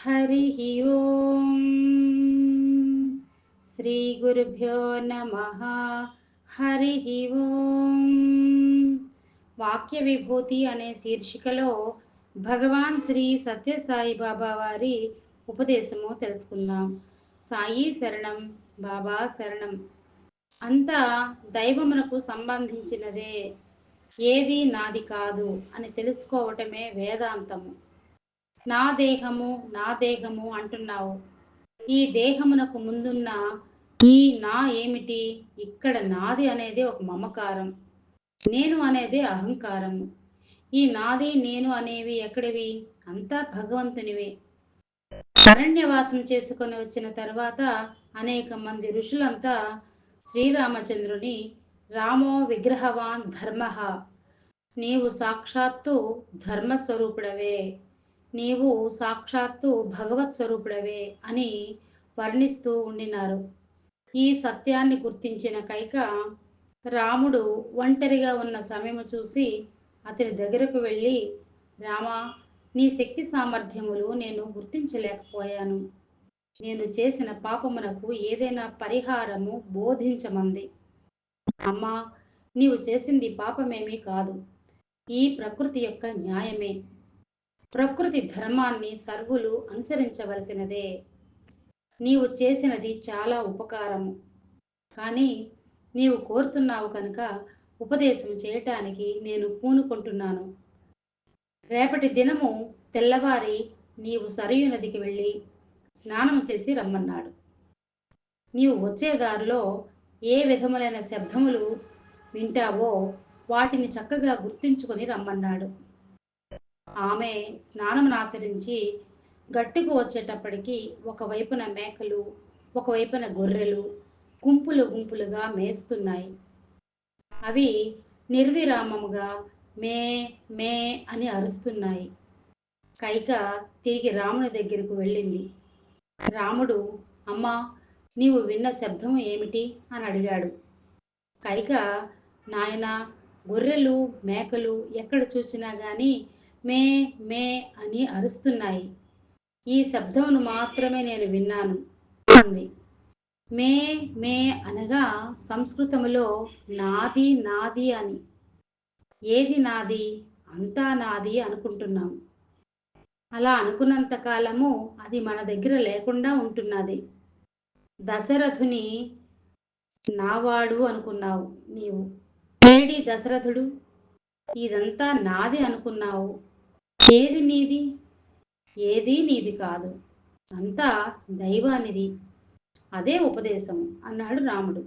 हरिः ओम् श्रीगुरुभ्यो नमः। హరిః ఓం. వాక్య విభూతి అనే శీర్షికలో భగవాన్ శ్రీ సత్యసాయి బాబా వారి ఉపదేశము తెలుసుకుందాం. సాయి శరణం, బాబా శరణం. అంతా దైవమునకు సంబంధించినదే, ఏది నాది కాదు అని తెలుసుకోవటమే వేదాంతము. నా దేహము నా దేహము అంటున్నావు. ఈ దేహమునకు ముందున్న ఈ నా ఏమిటి? ఇక్కడ నాది అనేది ఒక మమకారం, నేను అనేది అహంకారము. ఈ నాది నేను అనేవి ఎక్కడివి? అంతా భగవంతునివే. అరణ్యవాసం చేసుకొని వచ్చిన తర్వాత అనేక మంది ఋషులంతా శ్రీరామచంద్రుని రామో విగ్రహవాన్ ధర్మ, నీవు సాక్షాత్తు ధర్మస్వరూపుడవే, నీవు సాక్షాత్తు భగవత్ స్వరూపుడవే అని వర్ణిస్తూ ఉండినారు. ఈ సత్యాన్ని గుర్తించిన కైక రాముడు ఒంటరిగా ఉన్న సమయము చూసి అతని దగ్గరకు వెళ్ళి, రామా, నీ శక్తి సామర్థ్యములు నేను గుర్తించలేకపోయాను. నేను చేసిన పాపమునకు ఏదైనా పరిహారము బోధించమంది. అమ్మా, నీవు చేసింది పాపమేమీ కాదు, ఈ ప్రకృతి యొక్క న్యాయమే. ప్రకృతి ధర్మాన్ని సర్వులు అనుసరించవలసినదే. నీవు చేసినది చాలా ఉపకారము, కానీ నీవు కోరుతున్నావు కనుక ఉపదేశం చేయటానికి నేను పూనుకుంటున్నాను. రేపటి దినము తెల్లవారి నీవు సరయూ నదికి వెళ్ళి స్నానం చేసి రమ్మన్నాడు. నీవు వచ్చే దారిలో ఏ విధములైన శబ్దములు వింటావో వాటిని చక్కగా గుర్తించుకొని రమ్మన్నాడు. ఆమె స్నానమునాచరించి గట్టుకు వచ్చేటప్పటికి ఒకవైపున మేకలు, ఒకవైపున గొర్రెలు గుంపులు గుంపులుగా మేస్తున్నాయి. అవి నిర్విరామముగా మే మే అని అరుస్తున్నాయి. కైక తిరిగి రాముని దగ్గరకు వెళ్ళింది. రాముడు, అమ్మా, నీవు విన్న శబ్దము ఏమిటి అని అడిగాడు. కైక, నాయనా, గొర్రెలు మేకలు ఎక్కడ చూసినా గాని మే మే అని అరుస్తున్నాయి. ఈ శబ్దమును మాత్రమే నేను విన్నాను అంది. మే మే అనగా సంస్కృతములో నాది నాది అని. ఏది నాది? అంతా నాది అనుకుంటున్నాం. అలా అనుకున్నంత కాలము అది మన దగ్గర లేకుండా ఉంటున్నది. దశరథుని నావాడు అనుకున్నావు నీవు. ఏడి దశరథుడు? ఇదంతా నాది అనుకున్నావు. ఏది నీది? ఏదీ నీది కాదు, అంతా దైవానిది. అదే ఉపదేశం అన్నాడు రాముడు.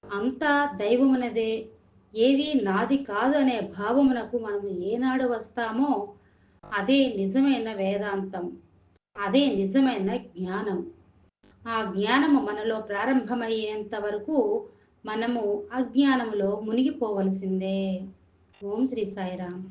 అంతా దైవమునదే, ఏది నాది కాదు అనే భావమునకు మనము ఏనాడు వస్తామో అదే నిజమైన వేదాంతం, అదే నిజమైన జ్ఞానం. ఆ జ్ఞానము మనలో ప్రారంభమయ్యేంత వరకు మనము అజ్ఞానములో మునిగిపోవలసిందే. ఓం శ్రీ సాయిరామ్.